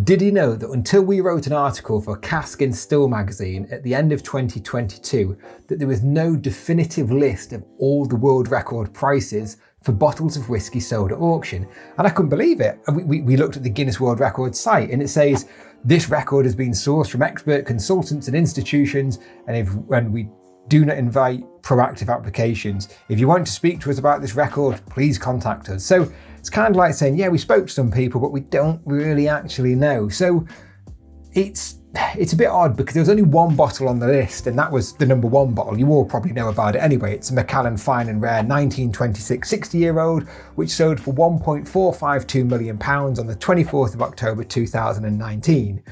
Did you know that until we wrote an article for Cask and Still magazine at the end of 2022, that there was no definitive list of all the world record prices for bottles of whiskey sold at auction? And I couldn't believe it. And we looked at the Guinness World Records site and it says, this record has been sourced from expert consultants and institutions, and we do not invite proactive applications. If you want to speak to us about this record, please contact us. So it's kind of like saying, yeah, we spoke to some people, but we don't really actually know. So it's a bit odd because there was only one bottle on the list, and that was the number one bottle. You all probably know about it anyway. It's a Macallan Fine and Rare 1926 60-year-old, which sold for £1.452 million on the 24th of October 2019.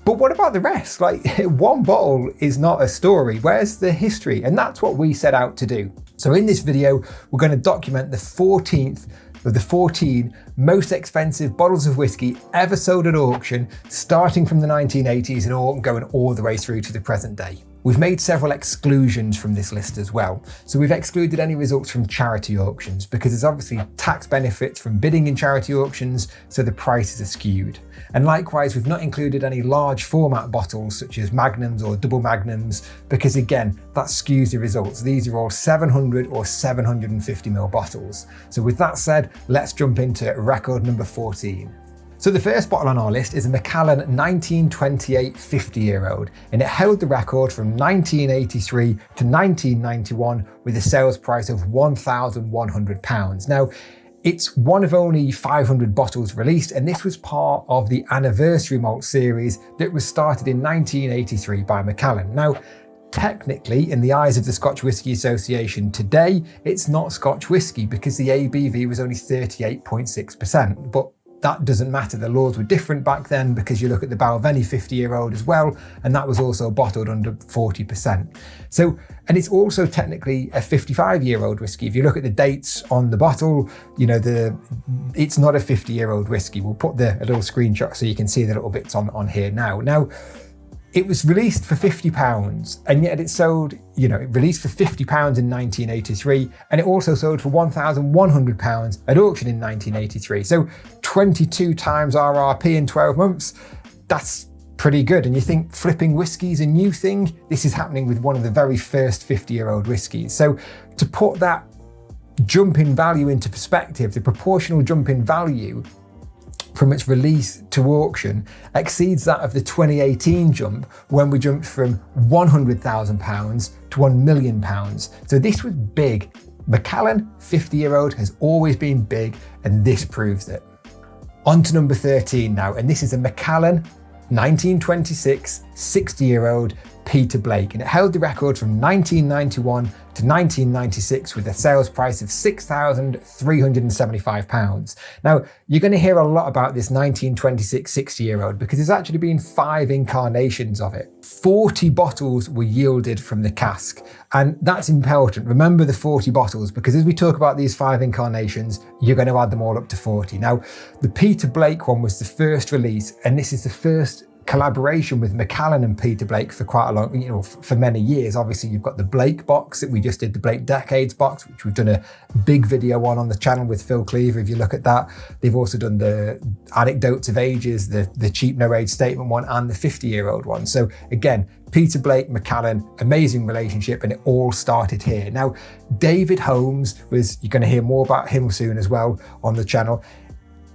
But what about the rest? Like, one bottle is not a story. Where's the history? And that's what we set out to do. So in this video, we're going to document the 14th of the 14 most expensive bottles of whiskey ever sold at auction, starting from the 1980s and going all the way through to the present day. We've made several exclusions from this list as well. So we've excluded any results from charity auctions because there's obviously tax benefits from bidding in charity auctions, so the prices are skewed. And likewise, we've not included any large format bottles such as magnums or double magnums because again, that skews the results. These are all 700 or 750ml bottles. So with that said, let's jump into record number 14. So the first bottle on our list is a Macallan 1928 50-year-old, and it held the record from 1983 to 1991 with a sales price of £1,100. Now, it's one of only 500 bottles released, and this was part of the Anniversary Malt series that was started in 1983 by Macallan. Now, technically, in the eyes of the Scotch Whisky Association today, it's not Scotch whisky because the ABV was only 38.6%, but that doesn't matter. The laws were different back then because you look at the Balvenie 50-year-old as well, and that was also bottled under 40%. So, and it's also technically a 55-year-old whiskey. If you look at the dates on the bottle, you know, it's not a 50-year-old whiskey. We'll put a little screenshot so you can see the little bits on here now. Now, it was released for £50, and yet it sold, it released for £50 in 1983, and it also sold for £1,100 at auction in 1983. So 22 times RRP in 12 months, that's pretty good. And you think flipping whiskey's a new thing? This is happening with one of the very first 50-year-old whiskies. So to put that jump in value into perspective, the proportional jump in value from its release to auction exceeds that of the 2018 jump when we jumped from £100,000 to £1 million. So this was big. Macallan 50-year-old has always been big, and this proves it. On to number 13 now, and this is a Macallan 1926 60-year-old Peter Blake, and it held the record from 1991 to 1996 with a sales price of £6,375. Now, you're going to hear a lot about this 1926 60-year-old because there's actually been 5 incarnations of it. 40 bottles were yielded from the cask, and that's important. Remember the 40 bottles because as we talk about these 5 incarnations, you're going to add them all up to 40. Now, the Peter Blake one was the first release, and this is the first collaboration with Macallan and Peter Blake for quite a long, for many years. Obviously, you've got the Blake box that we just did, the Blake Decades box, which we've done a big video on the channel with Phil Cleaver. If you look at that, they've also done the Anecdotes of Ages, the Cheap No Age Statement one, and the 50-year-old one. So again, Peter Blake, Macallan, amazing relationship, and it all started here. Now, David Holmes you're going to hear more about him soon as well on the channel.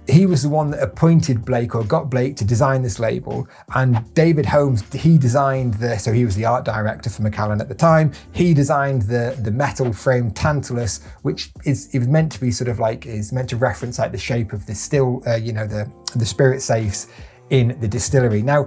He was the one that appointed Blake or got Blake to design this label, and David Holmes, he designed so he was the art director for Macallan at the time. He designed the metal frame Tantalus, which it was meant to be is meant to reference like the shape of the still, the spirit safes in the distillery. Now,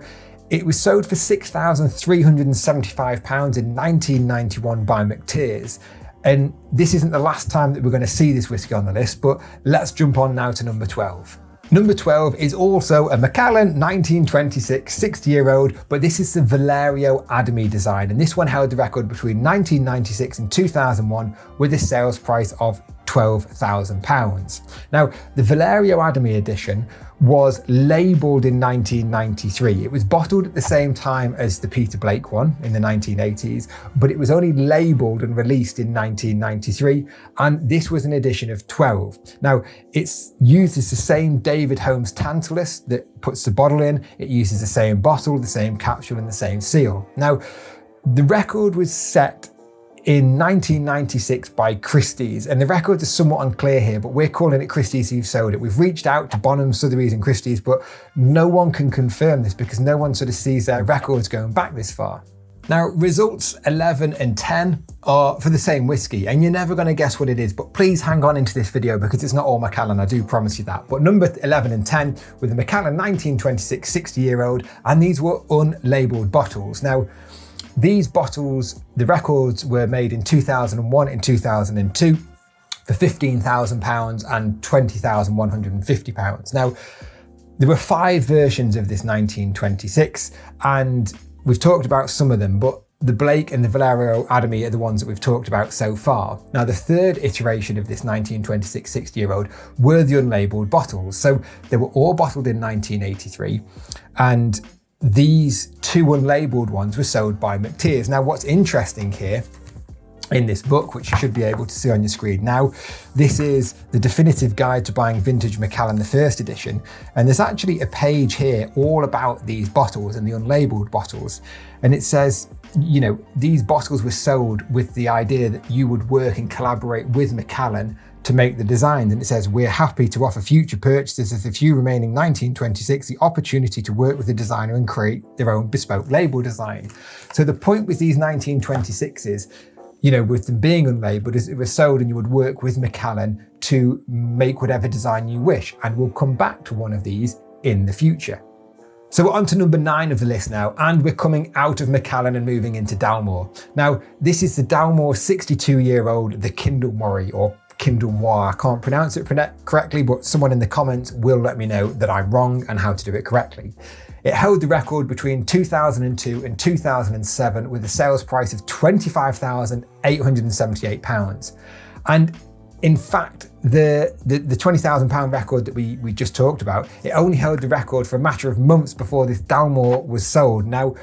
it was sold for £6,375 in 1991 by McTeers. And this isn't the last time that we're going to see this whiskey on the list, but let's jump on now to number 12. Number 12 is also a Macallan 1926 60-year-old, but this is the Valerio Adami design, and this one held the record between 1996 and 2001 with a sales price of £12,000. Now, the Valerio Adami edition was labelled in 1993. It was bottled at the same time as the Peter Blake one in the 1980s, but it was only labelled and released in 1993, and this was an edition of 12. Now, it's uses the same David Holmes Tantalus that puts the bottle in. It uses the same bottle, the same capsule, and the same seal. Now, the record was set in 1996 by Christie's, and the records are somewhat unclear here, but we're calling it Christie's who've sold it. We've reached out to Bonham, Sotheby's and Christie's, but no one can confirm this because no one sort of sees their records going back this far. Now, results 11 and 10 are for the same whiskey, and you're never going to guess what it is, but please hang on into this video because it's not all Macallan, I do promise you that. But number 11 and 10 were the Macallan 1926 60-year-old, and these were unlabelled bottles. Now, these bottles, the records were made in 2001 and 2002 for £15,000 and £20,150. Now, there were 5 versions of this 1926, and we've talked about some of them, but the Blake and the Valerio Adami are the ones that we've talked about so far. Now, the third iteration of this 1926 60-year-old were the unlabelled bottles. So they were all bottled in 1983, and these 2 unlabelled ones were sold by McTeers. Now, what's interesting here in this book, which you should be able to see on your screen now, this is the definitive guide to buying vintage Macallan, the first edition. And there's actually a page here all about these bottles and the unlabelled bottles. And it says, you know, these bottles were sold with the idea that you would work and collaborate with Macallan to make the designs. And it says, we're happy to offer future purchasers of the few remaining 1926 the opportunity to work with the designer and create their own bespoke label design. So the point with these 1926s, you know, with them being unlabelled, is it was sold and you would work with Macallan to make whatever design you wish. And we'll come back to one of these in the future. So we're on to number 9 of the list now, and we're coming out of Macallan and moving into Dalmore. Now, this is the Dalmore 62-year-old, the Kildermorie, or Kildermorie. I can't pronounce it correctly, but someone in the comments will let me know that I'm wrong and how to do it correctly. It held the record between 2002 and 2007 with a sales price of £25,878. And in fact, the £20,000 record that we just talked about, it only held the record for a matter of months before this Dalmore was sold. Now,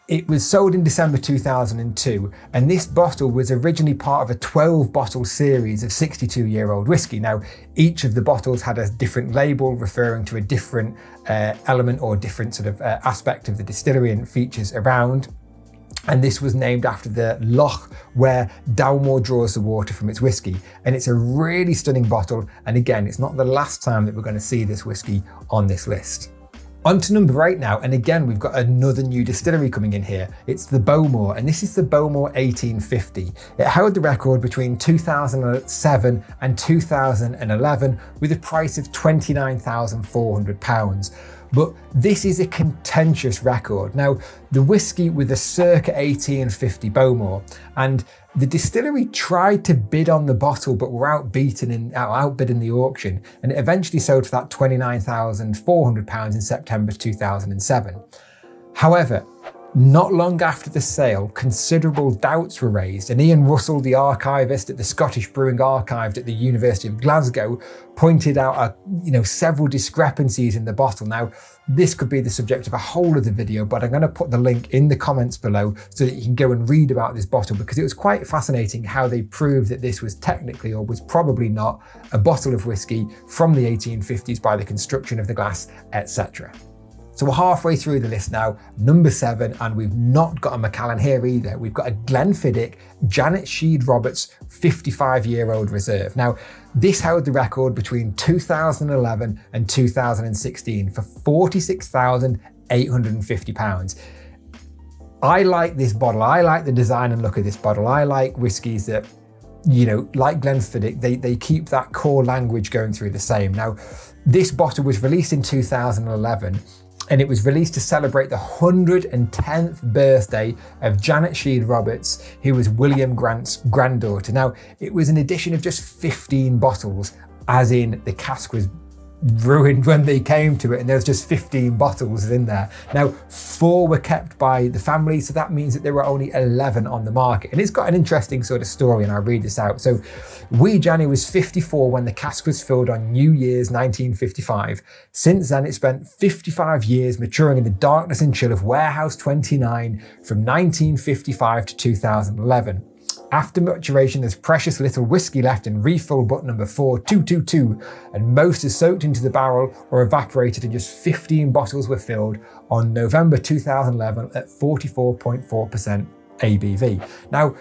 it was sold in December 2002, and this bottle was originally part of a 12-bottle series of 62-year-old whiskey. Now, each of the bottles had a different label referring to a different element or different sort of aspect of the distillery and features around. And this was named after the loch where Dalmore draws the water from its whiskey. And it's a really stunning bottle. And again, it's not the last time that we're going to see this whiskey on this list. On to number 8 now, and again we've got another new distillery coming in here. It's the Bowmore, and this is the Bowmore 1850. It held the record between 2007 and 2011 with a price of £29,400. But this is a contentious record. Now, the whiskey with a circa 1850 Bowmore, and the distillery tried to bid on the bottle but were outbid in the auction, and it eventually sold for that £29,400 in September 2007. However, not long after the sale, considerable doubts were raised, and Ian Russell, the archivist at the Scottish Brewing Archive at the University of Glasgow, pointed out several discrepancies in the bottle. Now, this could be the subject of a whole other video, but I'm going to put the link in the comments below so that you can go and read about this bottle, because it was quite fascinating how they proved that this was technically, or was probably not, a bottle of whiskey from the 1850s by the construction of the glass, etc. So we're halfway through the list now, number 7, and we've not got a Macallan here either. We've got a Glenfiddich Janet Sheed Roberts 55-year-old reserve. Now, this held the record between 2011 and 2016 for £46,850. I like this bottle. I like the design and look of this bottle. I like whiskies that, like Glenfiddich, they keep that core language going through the same. Now, this bottle was released in 2011, and it was released to celebrate the 110th birthday of Janet Sheed Roberts, who was William Grant's granddaughter. Now, it was an edition of just 15 bottles, as in the cask was ruined when they came to it, and there was just 15 bottles in there. Now, 4 were kept by the family, so that means that there were only 11 on the market. And it's got an interesting sort of story, and I'll read this out. So, Wee Janny was 54 when the cask was filled on New Year's 1955. Since then, it spent 55 years maturing in the darkness and chill of Warehouse 29 from 1955 to 2011. After maturation, there's precious little whiskey left in refill butt number 4222, and most is soaked into the barrel or evaporated, and just 15 bottles were filled on November 2011 at 44.4% ABV. Now,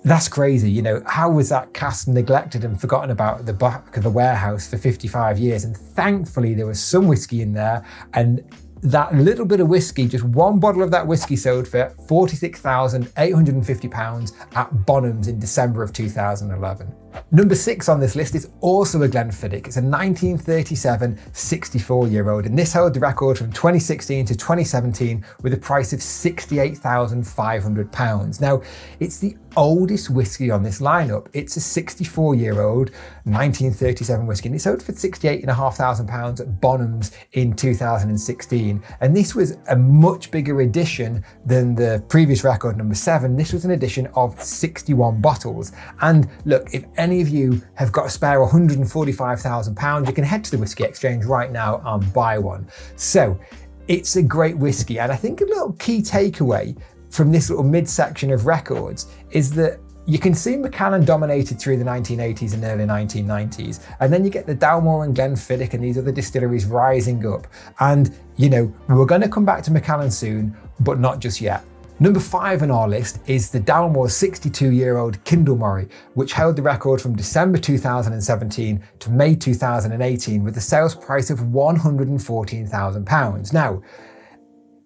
that's crazy, you know, how was that cask neglected and forgotten about at the back of the warehouse for 55 years? And thankfully there was some whiskey in there, and that little bit of whiskey, just one bottle of that whiskey sold for £46,850 at Bonhams in December of 2011. Number 6 on this list is also a Glenfiddich. It's a 1937 64-year-old, and this held the record from 2016 to 2017 with a price of £68,500. Now, it's the oldest whiskey on this lineup. It's a 64-year-old 1937 whiskey, and it sold for £68,500 at Bonhams in 2016. And this was a much bigger edition than the previous record, number 7. This was an edition of 61 bottles. And look, if any of you have got a spare £145,000, you can head to the Whisky Exchange right now and buy one. So it's a great whiskey. And I think a little key takeaway from this little midsection of records is that you can see Macallan dominated through the 1980s and early 1990s, and then you get the Dalmore and Glenfiddich and these other distilleries rising up. And, you know, we're going to come back to Macallan soon, but not just yet. Number 5 on our list is the Dalmore 62-year-old Kildermorie, which held the record from December 2017 to May 2018 with a sales price of £114,000. Now,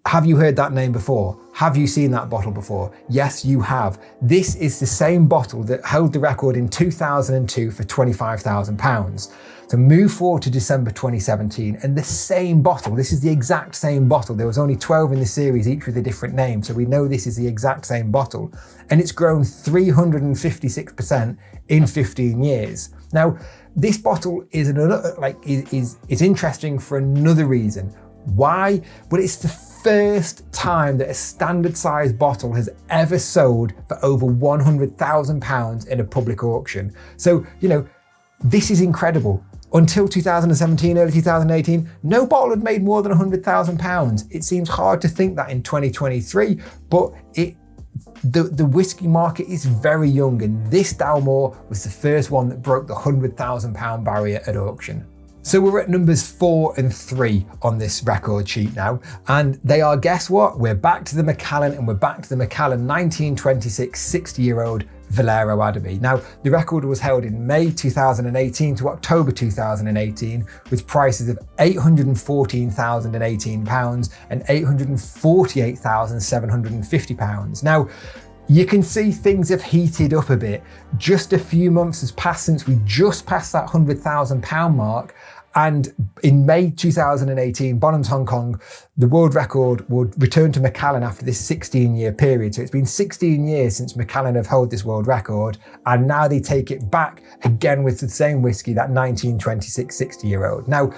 have you heard that name before? Have you seen that bottle before? Yes, you have. This is the same bottle that held the record in 2002 for £25,000. So move forward to December 2017, and the same bottle, this is the exact same bottle. There was only 12 in the series, each with a different name. So we know this is the exact same bottle, and it's grown 356% in 15 years. Now, this bottle is is interesting for another reason. Why? But it's the first time that a standard size bottle has ever sold for over £100,000 in a public auction. So, you know, this is incredible. Until 2017, early 2018, no bottle had made more than £100,000. It seems hard to think that in 2023, but the whiskey market is very young, and this Dalmore was the first one that broke the £100,000 barrier at auction. So we're at numbers 4 and 3 on this record sheet now, and they are, guess what? We're back to the Macallan, and we're back to the Macallan 1926 60-year-old Valerio Adami. Now, the record was held in May 2018 to October 2018 with prices of £814,018 and £848,750. Now, you can see things have heated up a bit. Just a few months has passed since we just passed that £100,000 mark. And in May 2018, Bonhams Hong Kong, the world record would return to Macallan after this 16-year period. So it's been 16 years since Macallan have held this world record, and now they take it back again with the same whiskey, that 1926 60-year-old. Now,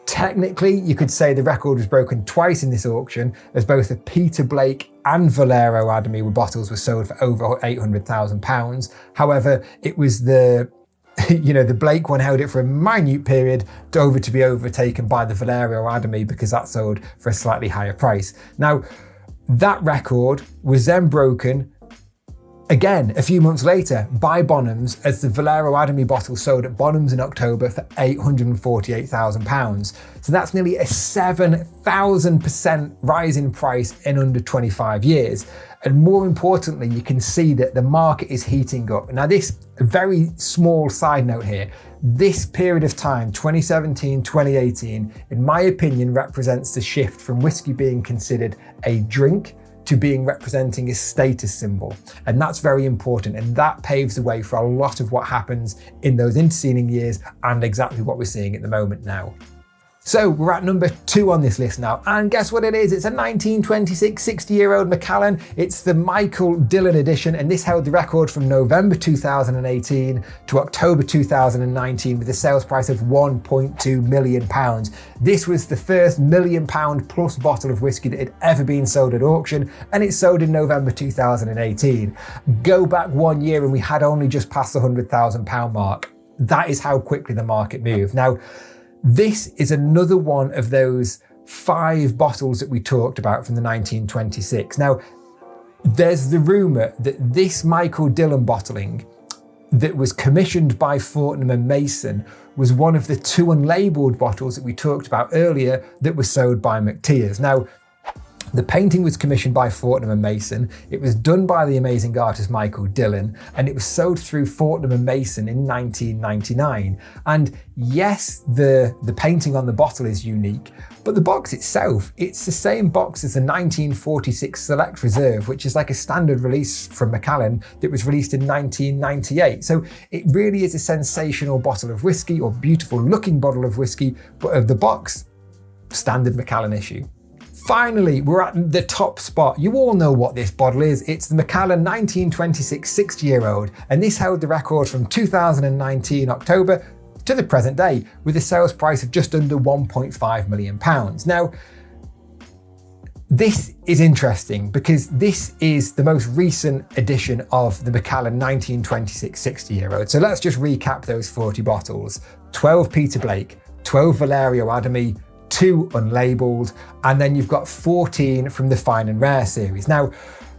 technically, you could say the record was broken twice in this auction, as both the Peter Blake and Valerio Adami bottles were sold for over £800,000. However, it was the Blake one held it for a minute period to be overtaken by the Valerio Adami because that sold for a slightly higher price. Now, that record was then broken again a few months later by Bonhams as the Valerio Adami bottle sold at Bonhams in October for £848,000. So that's nearly a 7,000% rise in price in under 25 years. And more importantly, you can see that the market is heating up. Now, this very small side note here, this period of time, 2017, 2018, in my opinion, represents the shift from whiskey being considered a drink to being representing a status symbol. And that's very important. And that paves the way for a lot of what happens in those interceding years and exactly what we're seeing at the moment now. So we're at number 2 on this list now, and guess what it is? It's a 1926 60-year-old Macallan. It's the Michael Dillon edition, and this held the record from November 2018 to October 2019 with a sales price of £1.2 million. This was the first £1 million plus bottle of whiskey that had ever been sold at auction, and it sold in November 2018. Go back 1 year and we had only just passed the £100,000 mark. That is how quickly the market moved. Now, this is another one of those 5 bottles that we talked about from the 1926. Now, there's the rumour that this Michael Dillon bottling that was commissioned by Fortnum & Mason was one of the 2 unlabelled bottles that we talked about earlier that were sold by McTeers. Now, the painting was commissioned by Fortnum & Mason, it was done by the amazing artist Michael Dillon, and it was sold through Fortnum & Mason in 1999. And yes, the painting on the bottle is unique, but the box itself, it's the same box as the 1946 Select Reserve, which is like a standard release from Macallan that was released in 1998. So it really is a sensational bottle of whiskey, or beautiful looking bottle of whiskey, but of the box, standard Macallan issue. Finally, we're at the top spot. You all know what this bottle is. It's the Macallan 1926 60-year-old, and this held the record from 2019 October to the present day with a sales price of just under £1.5 million. Now, this is interesting because this is the most recent edition of the Macallan 1926 60-year-old. So let's just recap those 40 bottles. 12 Peter Blake, 12 Valerio Adami, 2 unlabelled, and then you've got 14 from the Fine and Rare series. Now,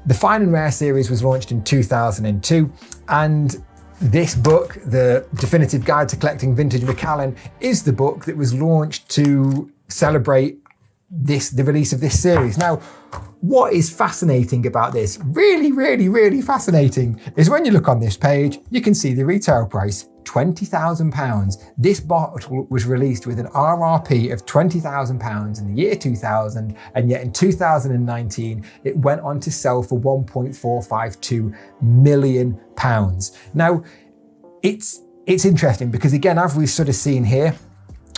the Fine and Rare series was launched in 2002, and this book, The Definitive Guide to Collecting Vintage Macallan, is the book that was launched to celebrate the release of this series. Now, what is fascinating about this, really fascinating, is when you look on this page, you can see the retail price, £20,000. This bottle was released with an RRP of £20,000 in the year 2000, and yet in 2019, it went on to sell for £1.452 million. Now, it's interesting because, again, as we've sort of seen here,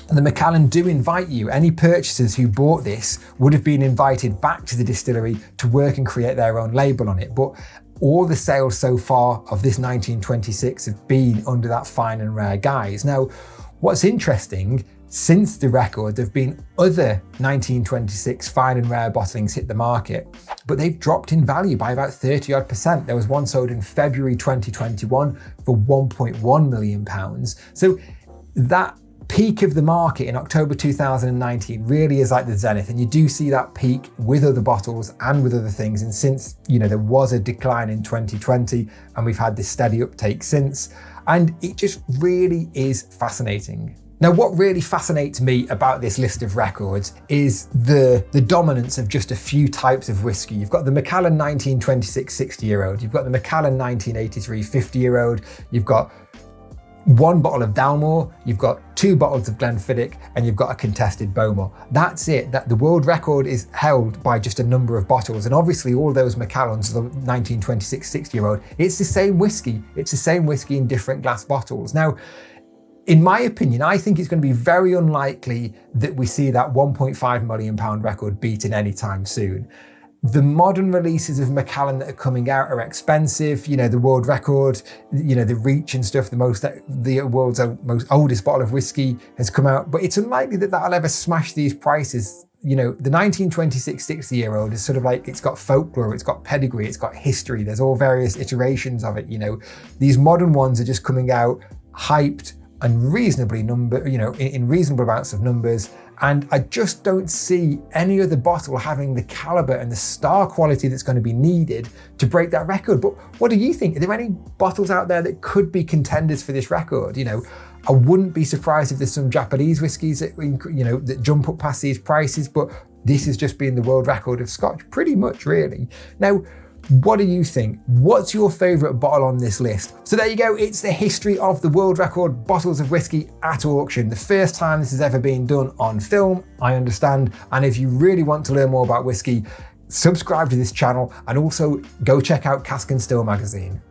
the Macallan do invite you. Any purchasers who bought this would have been invited back to the distillery to work and create their own label on it. But all the sales so far of this 1926 have been under that Fine and Rare guise. Now, what's interesting, since the record, there have been other 1926 Fine and Rare bottlings hit the market, but they've dropped in value by about 30-odd%. There was one sold in February 2021 for £1.1 million. So that peak of the market in October 2019 really is like the zenith, and you do see that peak with other bottles and with other things. And since, there was a decline in 2020, and we've had this steady uptake since, and it just really is fascinating. Now, what really fascinates me about this list of records is the dominance of just a few types of whiskey. You've got the Macallan 1926 60-year-old, you've got the Macallan 1983 50-year-old, you've got 1 bottle of Dalmore, you've got 2 bottles of Glenfiddich, and you've got a contested Bowmore. That's it. That the world record is held by just a number of bottles. And obviously all those Macallans, the 1926 60-year-old, it's the same whiskey. It's the same whiskey in different glass bottles. Now, in my opinion, I think it's going to be very unlikely that we see that £1.5 million record beaten anytime soon. The modern releases of Macallan that are coming out are expensive. The world record, the reach and stuff, the world's most oldest bottle of whiskey has come out, but it's unlikely that that'll ever smash these prices. The 1926 60-year-old is sort of like, it's got folklore, it's got pedigree, it's got history. There's all various iterations of it. These modern ones are just coming out hyped and reasonably in reasonable amounts of numbers. And I just don't see any other bottle having the caliber and the star quality that's going to be needed to break that record. But what do you think? Are there any bottles out there that could be contenders for this record? I wouldn't be surprised if there's some Japanese whiskies that, that jump up past these prices, but this has just been the world record of Scotch, pretty much, really. Now, what do you think? What's your favourite bottle on this list? So there you go, it's the history of the world record bottles of whiskey at auction. The first time this has ever been done on film, I understand. And if you really want to learn more about whiskey, subscribe to this channel and also go check out Cask and Still magazine.